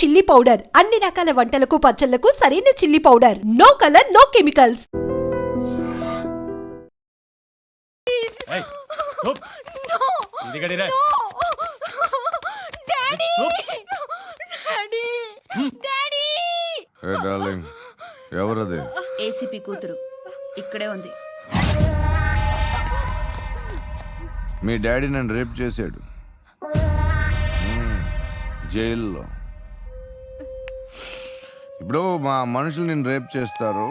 Chilli powder అన్ని రకాల వంటలకు పచ్చళ్లకు సరైన chilli powder. No colour, no chemicals. ఎవరది? ఏసీపీ కూతురు ఇక్కడే ఉంది. మీ డాడీ నన్ను రేప్ చేశాడు జైల్లో. ఇప్పుడు మా మనుషులు నేను రేప్ చేస్తారు,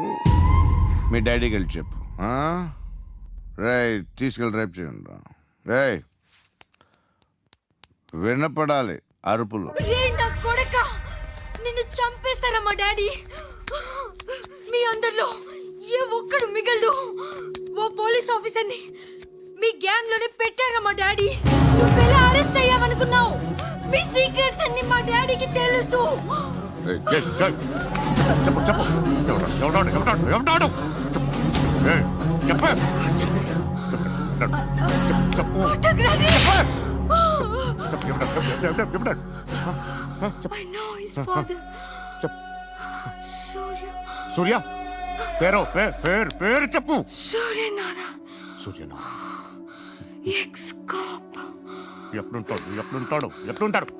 మీ డాడీకి వెళ్ళి చెప్పు. రే తీసుకెళ్ళి రేప్ చేయండి. రే వినపడాలి అరుపులు. నిన్ను చంపేస్తారా మా డాడీ? మీ అందరిలో ఏ ఒక్కడు మిగలడు. ఓ పోలీస్ ఆఫీసర్ని మీ గ్యాంగ్ లోనే పెట్టారా మా డాడీ? నువ్వెలా అరెస్ట్ అయ్యావనుకున్నావు? మీ సీక్రెట్స్ అన్ని మా డాడీకి తెలుసు. సూర్య పేరు పేరు చెప్పు. సూర్యనారాయణ. Suryanarayana ex cop. ఎప్పుడుంటాడు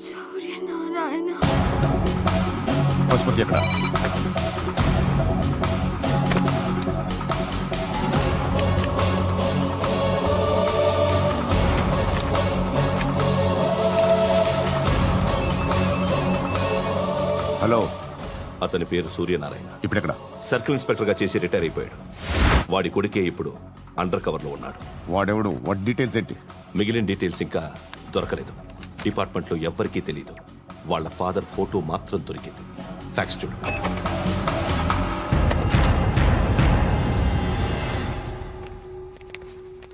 సూర్యనారాయణ. ఆసుపత్రి ఎక్కడ? హలో, అతని పేరు సూర్యనారాయణ. ఇప్పుడెక్కడ? సర్కిల్ ఇన్స్పెక్టర్ గా చేసి రిటైర్ అయిపోయాడు. వాడి కొడుకే ఇప్పుడు అండర్ కవర్ లో ఉన్నాడు. వాడెవడు? వాట్ డీటెయిల్స్ ఏంటి? మిగిలిన డీటెయిల్స్ ఇంకా దొరకలేదు. డిపార్ట్మెంట్ లో ఎవ్వరికీ తెలియదు. వాళ్ళ ఫాదర్ ఫోటో మాత్రం దొరికింది. ఫ్యాక్స్ చూడు.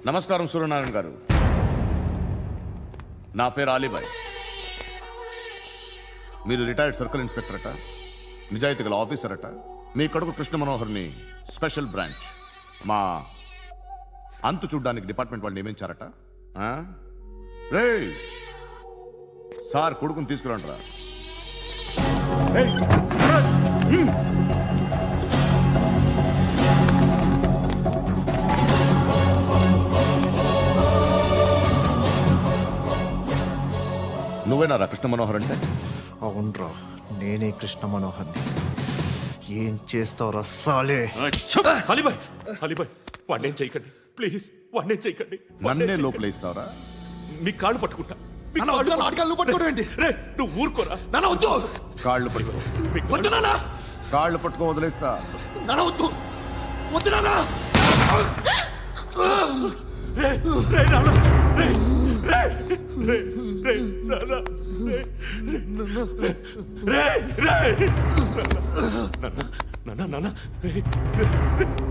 నమస్కారం సూర్యనారాయణ గారు. నా పేరు అలీబాయ్. మీరు రిటైర్డ్ సర్కిల్ ఇన్స్పెక్టర్ అట, నిజాయితీ గల ఆఫీసర్ అట. మీ కొడుకు కృష్ణ మనోహర్ని స్పెషల్ బ్రాంచ్ మా అంతు చూడ్డానికి డిపార్ట్మెంట్ వాళ్ళు నియమించారట. రే సార్ కొడుకుని తీసుకురండి రా. నువ్వేనా కృష్ణ మనోహర్ అంటే? అవునరా, నేనే కృష్ణ మనోహర్ని. ఏం చేస్తావురా సాలే? అలీబాయ్ వాడినేం చేయకండి ప్లీజ్, వాడినేం చేయకండి. నన్నే లోపలేస్తావరా? మీ కాళ్ళు పట్టుకుంటా. నువ్వు ఊరుకోరా. కాళ్ళు పట్టుకో. కాళ్ళు పట్టుకో వదిలేస్తా.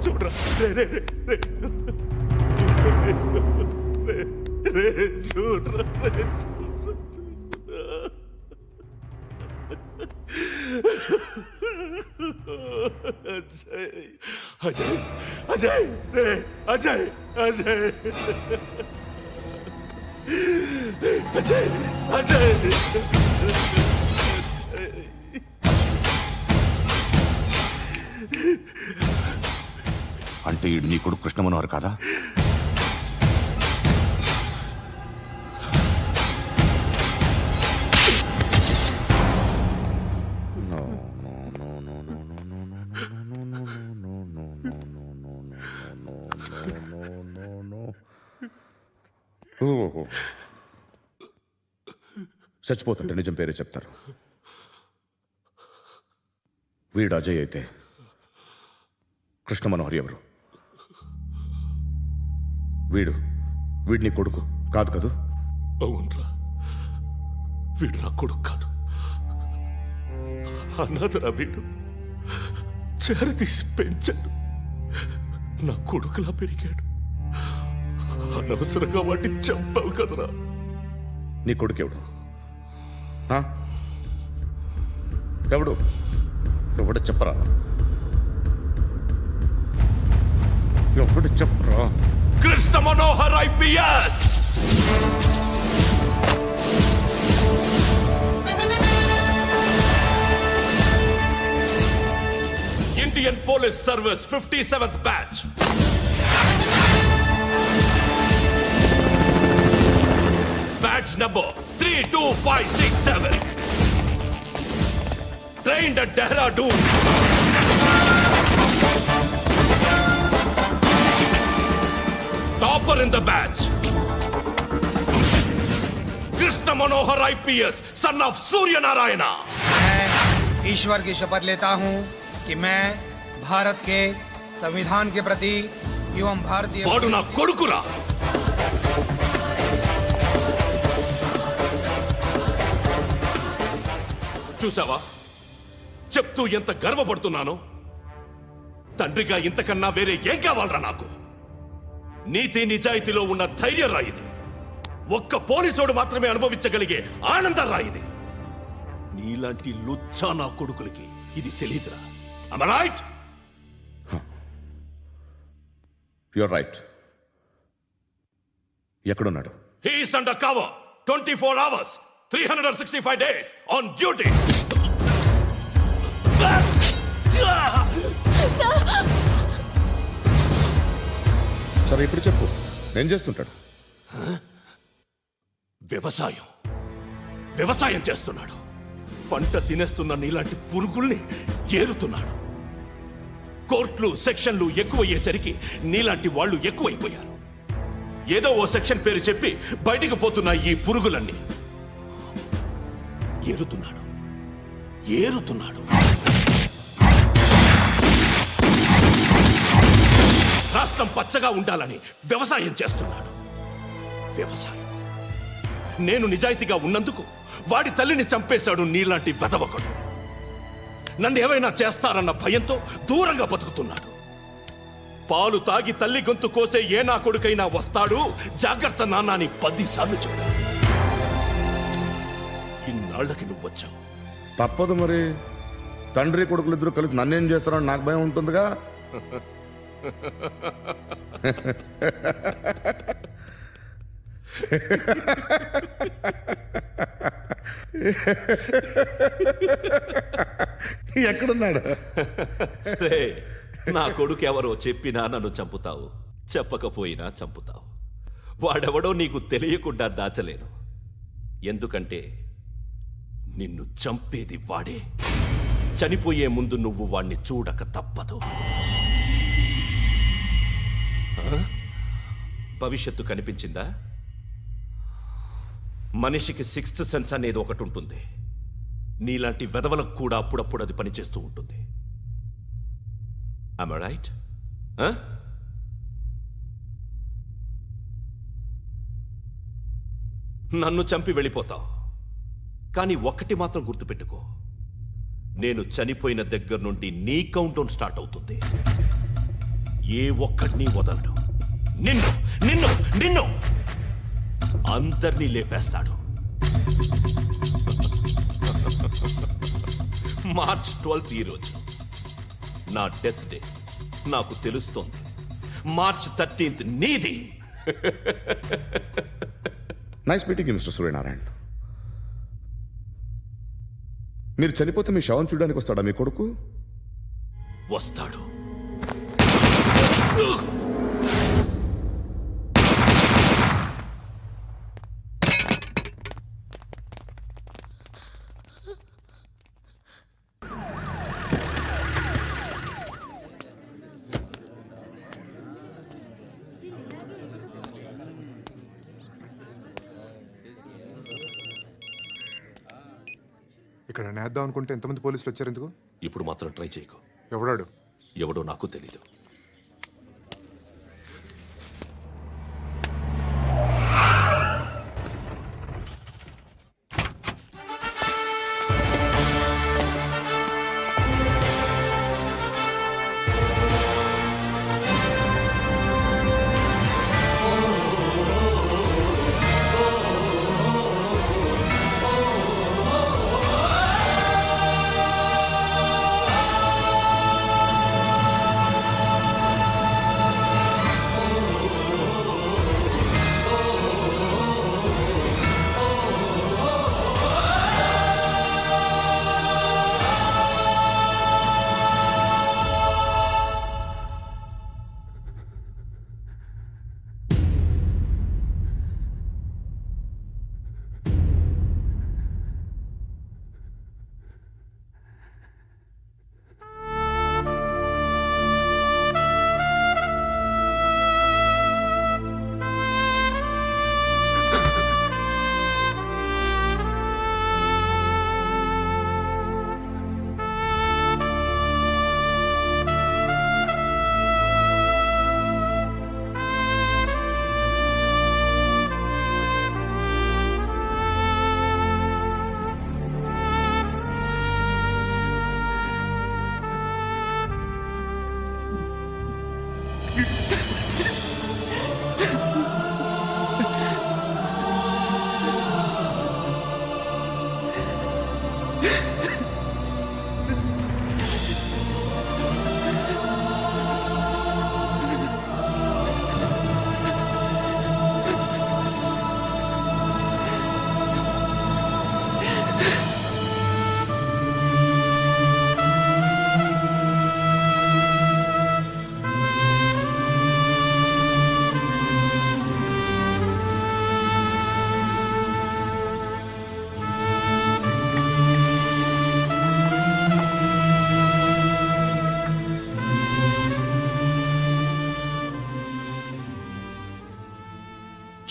చూడరా చూడరా. అజయ్ అజయ్ రే అజయ్ అజయ్ అజయ్ అజయ్. అంటే ఈడు నీ కొడుకు కృష్ణ మనోహర్ కాదా? చచ్చిపోతుంటే నిజం పేరే చెప్తారు. వీడు అజయ్ అయితే కృష్ణ మనోహర్ ఎవరు? వీడిని కొడుకు కాదు కదూ? అవునరా, వీడు నా కొడుకు కాదు. అన్నదరా వీడు. చేరతీసి పెంచాడు. నా కొడుకులా పెరిగాడు. అనవసరంగా వాడిని చంపావు కదరా. నీ కొడుకెవడు? ఎవడు? ఎవడు చెప్పరా? ఎవడు చెప్పరా? Krishna Manohar IPS. Police Service 57th Batch. Batch number 32567. Trained at Dehradun. Topper in the batch. Krishna Manohar IPS, son of Surya Narayana. मैं ईश्वर की शपथ लेता हूं कि मैं भारत के संविधान के प्रति एवं भारतीय వాడు నా కొడుకురా. చూసావా చెప్తూ ఎంత గర్వపడుతున్నానో. తండ్రిగా ఇంతకన్నా వేరే ఏం కావాలరా నాకు? నీతి నిజాయితీలో ఉన్న ధైర్యం రా ఇది. ఒక్క పోలీసోడు మాత్రమే అనుభవించగలిగే ఆనందం రా ఇది. నీలాంటి లుచ్చా నా కొడుకులకి ఇది తెలియదురా. Am I right? You're right. ఎక్కడున్నాడు? He is under cover 24 hours 365 days on duty. సరే ఇప్పుడు చెప్పు, ఏం చేస్తుంటాడు? వ్యవసాయం చేస్తున్నాడు. పంట తినేస్తున్న నీలాంటి పురుగుల్ని చేరుతున్నాడు. కోర్టులు సెక్షన్లు ఎక్కువయ్యేసరికి నీలాంటి వాళ్ళు ఎక్కువైపోయారు. ఏదో ఓ సెక్షన్ పేరు చెప్పి బయటికి పోతున్న ఈ పురుగులన్నీ ఏరుతున్నాడు. రాష్ట్రం పచ్చగా ఉండాలని వ్యవసాయం చేస్తున్నాడు. నేను నిజాయితీగా ఉన్నందుకు వాడి తల్లిని చంపేశాడు నీలాంటి వెధవకుడు. నన్ను ఏమైనా చేస్తారన్న భయంతో దూరంగా బతుకుతున్నాడు. పాలు తాగి తల్లి గొంతు కోసే ఏ నా కొడుకైనా వస్తాడు, జాగ్రత్త నాన్న అని 10 సార్లు చెప్పాడు. ఇన్నాళ్లకి నువ్వు వచ్చావు. తప్పదు మరి. తండ్రి కొడుకులు ఇద్దరు కలిసి నన్నేం చేస్తారని నాకు భయం ఉంటుందిగా. ఎక్కడున్నాడు? రే, నా కొడుకు ఎవరో చెప్పినా నన్ను చంపుతావు, చెప్పకపోయినా చంపుతావు. వాడెవడో నీకు తెలియకుండా దాచలేను. ఎందుకంటే నిన్ను చంపేది వాడే. చనిపోయే ముందు నువ్వు వాణ్ణి చూడక తప్పదు. భవిష్యత్తు కనిపించిందా? మనిషికి 6th సెన్స్ అనేది ఒకటి ఉంటుంది. నీలాంటి వెధవలకు కూడా అప్పుడప్పుడు అది పనిచేస్తూ ఉంటుంది. Am I right? నన్ను చంపి వెళ్ళిపోతావు. కానీ ఒక్కటి మాత్రం గుర్తుపెట్టుకో, నేను చనిపోయిన దగ్గర నుండి నీ కౌంటౌన్ స్టార్ట్ అవుతుంది. ఏ ఒక్కడిని వదలడు. నిన్ను అందరినీ లేపేస్తాడు. మార్చ్ 12th ఈ రోజు నా డెత్ డే. నాకు తెలుస్తోంది. మార్చ్ 13th నీది. Nice meeting mister Suryanarayana. మీరు చనిపోతే మీ శవం చూడడానికి వస్తాడా మీ కొడుకు? వస్తాడు. ఇక్కడ నేద్దాం అనుకుంటే ఎంతమంది పోలీసులు వచ్చారు ఎందుకు? ఇప్పుడు మాత్రం ట్రై చేయకు. ఎవడాడు? ఎవడో నాకు తెలీదు.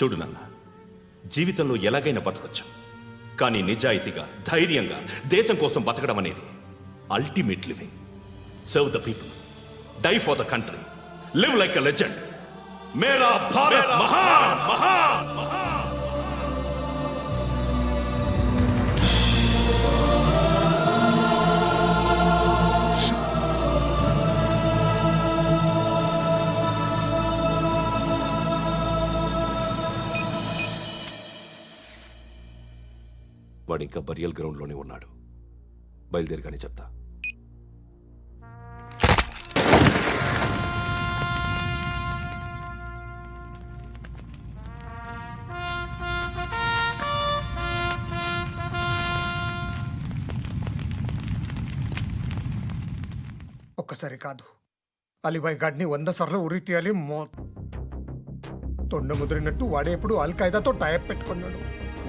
చూడు నాన్న, జీవితంలో ఎలాగైనా బతకొచ్చు, కానీ నిజాయితీగా ధైర్యంగా దేశం కోసం బతకడం అనేది ultimate living. Serve the people, die for the country, live like a legend. మేరా భారత్ మహాన్ మహాన్ మహాన్. వాడు ఇంకా బరియల్ గ్రౌండ్లోనే ఉన్నాడు. బయలుదేరగానే చెప్తా. ఒక్కసారి కాదు, అలీబాయ్ గాడిని 100 సార్లు ఉరి తీయాలి. తొండ ముదిరినట్టు వాడేప్పుడు అల్ ఖైదాతో టైప్ పెట్టుకున్నాడు.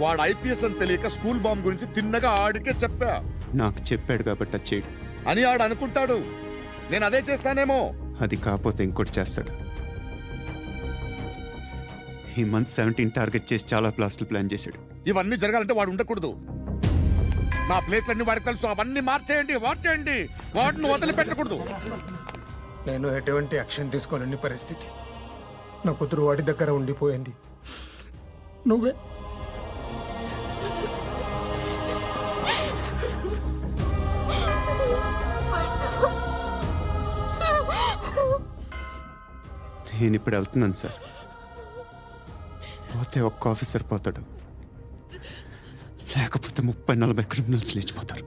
వాడు ఐపీఎస్ అని తెలియక స్కూల్ బాంబ్ గురించి తిన్నగా ఆడికే చెప్పా నాకు చెప్పాడు కాబట్టి అది చేయడు. అని ఆడు అనుకుంటాడు. నేను అదే చేస్తానేమో. అది కాకపోతే ఇంకోటి చేస్తాడు. ఈ మంత్ 17 టార్గెట్ చేసి చాలా ప్లాస్టులు ప్లాన్ చేశాడు. ఇవన్నీ జరగాలంటే వాడు ఉండకూడదు. నా ప్లేస్లన్నీ వాడికి తెలుసు. అవన్నీ మార్చేయండి, మార్చేయండి. వాటిని వదిలిపెట్టకూడదు. నేను ఎటువంటి యాక్షన్ తీసుకోలేని పరిస్థితి. నా కూతురు వాడి దగ్గర ఉండిపోయింది. నువ్వే నేను ఇప్పుడు వెళ్తున్నాను సార్. పోతే ఒక్క ఆఫీసర్ పోతాడు, లేకపోతే 30-40 క్రిమినల్స్ లేచిపోతారు.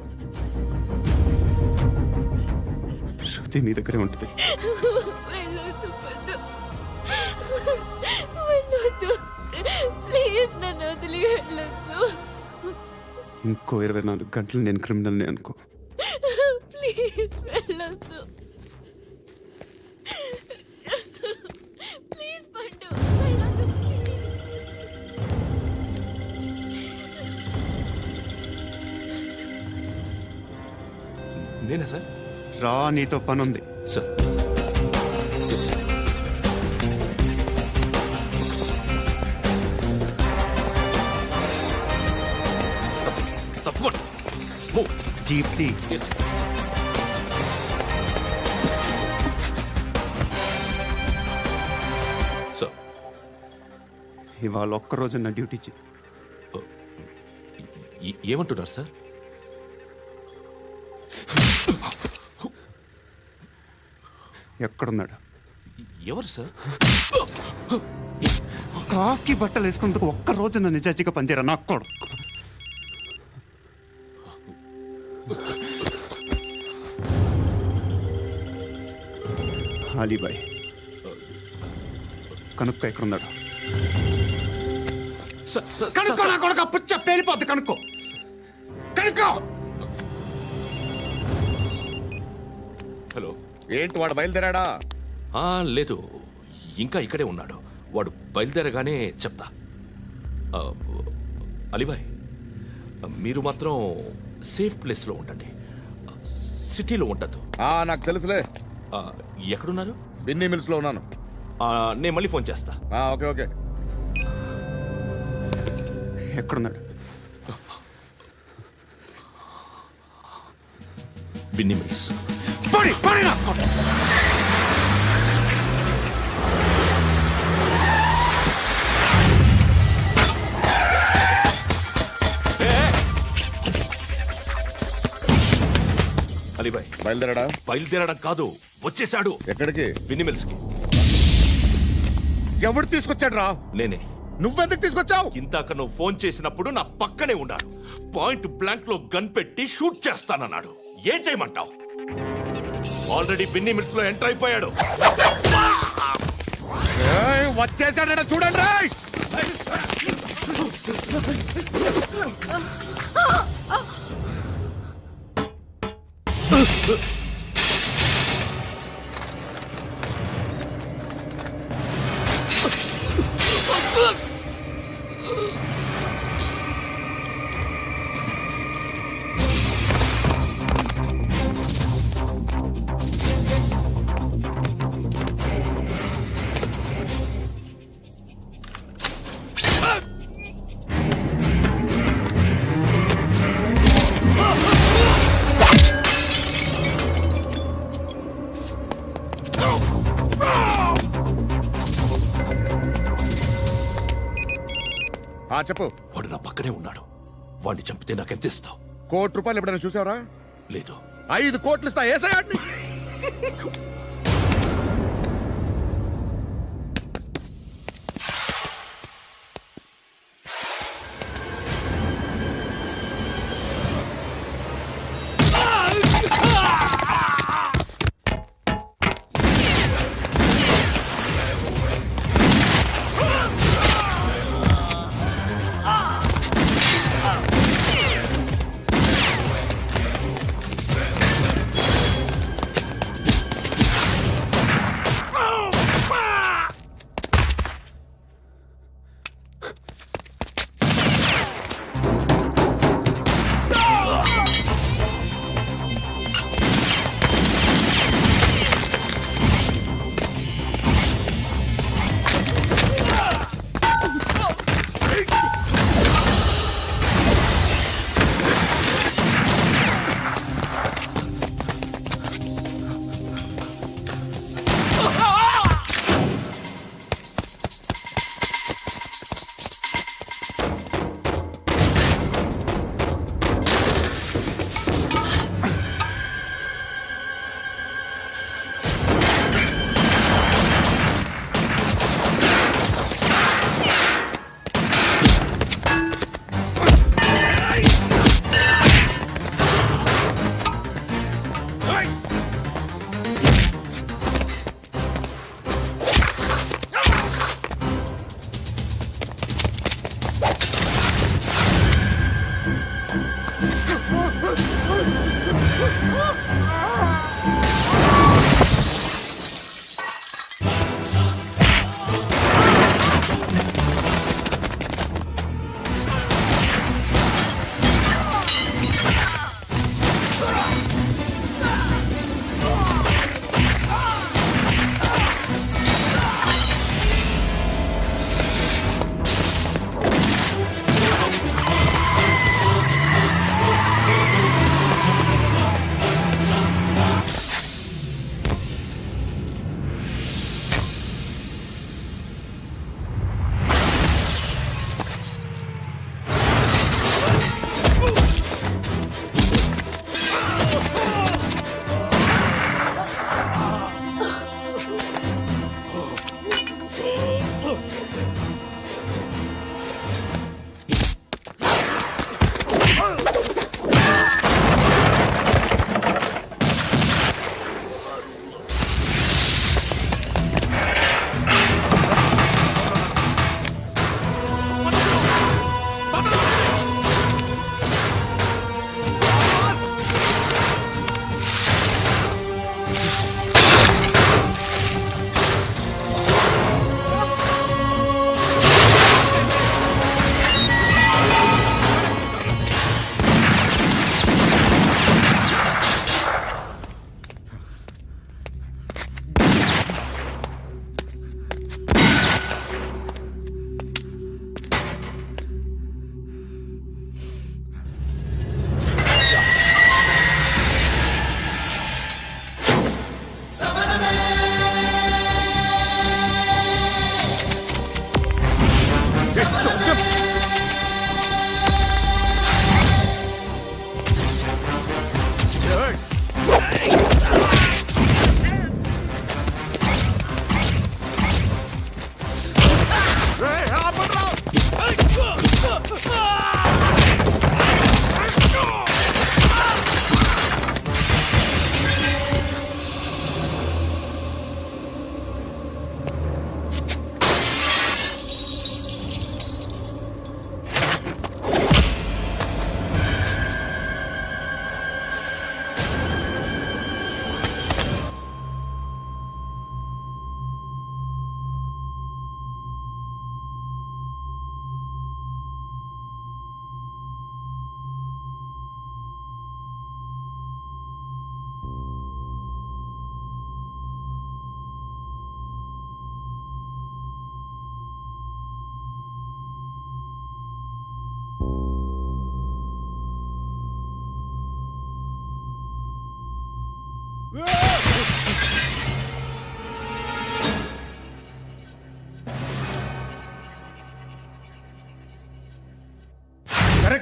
శృతి మీ దగ్గరే ఉంటుంది. ప్లీజ్ నన్ను వదిలి వెళ్ళొద్దు. ఇంకో 24 గంటలు నేను క్రిమినల్ని అనుకో. ప్లీజ్ వెళ్ళొద్దు. ప్లీజ్ పండు వెళ్ళొద్దు. నేనా సార్? రా, నీతో పని ఉంది. సార్, తప్పకుండా. Move. జీప్ టీ. Yes, sir. సార్, ఇవాళ ఒక్కరోజు నా డ్యూటీ చేయి. ఏమంటున్నారు సార్? ఎక్కడున్నాడు? ఎవరు సార్? కాకి బట్టలు వేసుకున్నందుకు ఒక్కరోజు నా నిజాయితీగా పనిచేయరా నాకు కూడా. అలీబాయ్ కనుక్కో, ఎక్కడున్నాడు? కనుక్కో నా కొడుకు. పుచ్చ పేలిపోద్ది. కనుక్కో, కనుక్కో. హలో. ఏంటి వాడు బయలుదేరాడా? లేదు, ఇంకా ఇక్కడే ఉన్నాడు. వాడు బయలుదేరగానే చెప్తా. అలీబాయ్, మీరు మాత్రం సేఫ్ ప్లేస్లో ఉండండి, సిటీలో ఉండద్దు. నాకు తెలుసులే. ఎక్కడున్నారు? బిన్నీ మిల్స్ లో ఉన్నాను. నేను మళ్ళీ ఫోన్ చేస్తా. Okay okay. ఎక్కడున్నాడు? బిన్నీ మిల్స్. అలీబాయ్ బయలుదేరాడా? బయలుదేరడం కాదు, వచ్చేశాడు. ఎక్కడికి? బిన్నీ మిల్స్ కి. ఎవడు తీసుకొచ్చాడు రా? నేనే. నువ్వెందుకు తీసుకొచ్చావు? ఇందాక నువ్వు ఫోన్ చేసినప్పుడు నా పక్కనే ఉన్నాడు. పాయింట్ బ్లాంక్ లో గన్ పెట్టి షూట్ చేస్తానన్నాడు. ఏం చేయమంటావు? ఆల్రెడీ బిన్నీ మిల్స్ లో ఎంటర్ అయిపోయాడు. వచ్చేసాడ చూడండి రా. చెప్పు. వాడు నా పక్కనే ఉన్నాడు. వాడిని చంపితే నాకెంత ఇస్తావు? ₹1,00,00,000 ఎప్పుడైనా చూసావరా? లేదు. 5 కోట్లు ఇస్తా. ఏసయాడిని.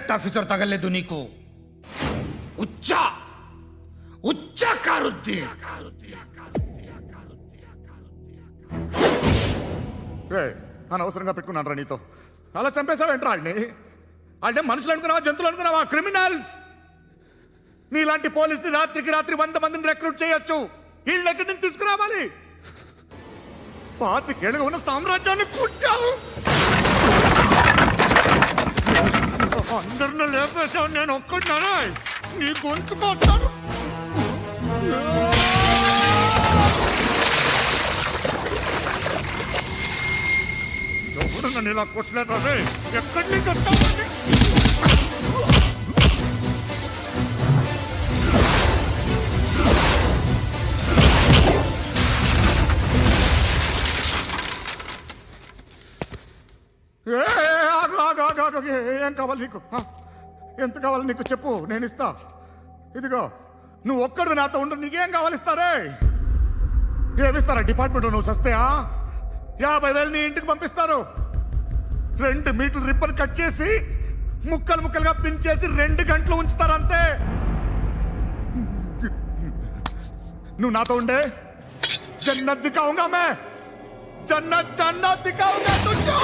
కరెక్ట్ ఆఫీసర్ తగలేదు నీకు ఉచ్చా ఉచ్చా కారుద్ది అనవసరంగా పెట్టుకున్నాను రా నీతో. అలా చంపేశావేంట్రా వాళ్ళని? వాళ్ళే మనుషులు అనుకున్నావా, జంతువులు అనుకున్నావా? క్రిమినల్స్. నీలాంటి పోలీసుని రాత్రికి రాత్రి 100 మందిని రిక్రూట్ చేయొచ్చు. వీళ్ళ దగ్గర నుంచి తీసుకురావాలి. 25 ఏళ్ళుగా ఉన్న సామ్రాజ్యాన్ని కూర్చావు. అందరిని లేపేశావు, నేను ఒక్కడినారా? నీ గొంతుకొస్తాను. ఎవరు నన్ను ఇలా కొట్టలేదా? ఎక్కడి నుంచి వస్తావు? ఏం కావాలి నీకు? ఎంత కావాలి నీకు చెప్పు, నేను ఇస్తా. ఇదిగో నువ్వు ఒక్కడు నాతో ఉండు. నీకేం కావాలి ఇస్తారే? ఏమిస్తారా డిపార్ట్మెంట్? నువ్వు చస్తేయా 50,000 నీ ఇంటికి పంపిస్తారు. 2 మీటర్లు రిబ్బన్ కట్ చేసి ముక్కలు ముక్కలుగా పిన్ చేసి 2 గంటలు ఉంచుతారు అంతే. నువ్వు నాతో ఉండే జన్నత్ దిఖాऊंगा मैं, జన్నత్ జన్నత్ దిఖాऊंगा तुझको.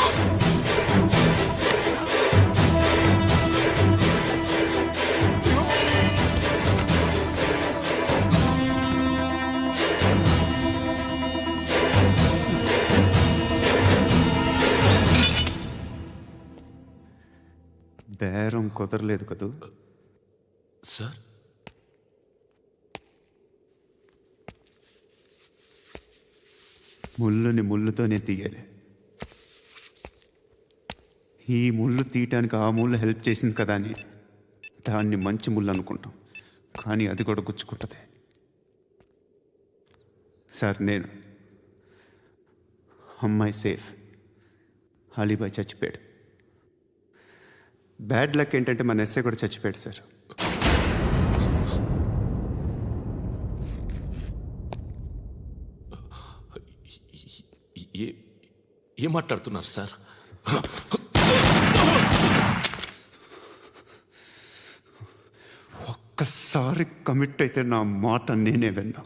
బేరం కుదరలేదు కదూ సార్? ముళ్ళుని ముళ్ళుతోనే తీయాలి. ఈ ముళ్ళు తీయటానికి ఆ ముళ్ళు హెల్ప్ చేసింది కదా అని దాన్ని మంచి ముళ్ళు అనుకుంటాం, కానీ అది కూడా గుచ్చుకుంటుంది. సార్, నేను అమ్మాయి సేఫ్, అలీబాయ్ చచ్చిపోయాడు. బ్యాడ్ లక్ ఏంటంటే మన ఎస్ఐ కూడా చచ్చిపోయాడు సార్. ఏం మాట్లాడుతున్నారు సార్? ఒక్కసారి కమిట్ అయితే నా మాట నేనే విన్నా.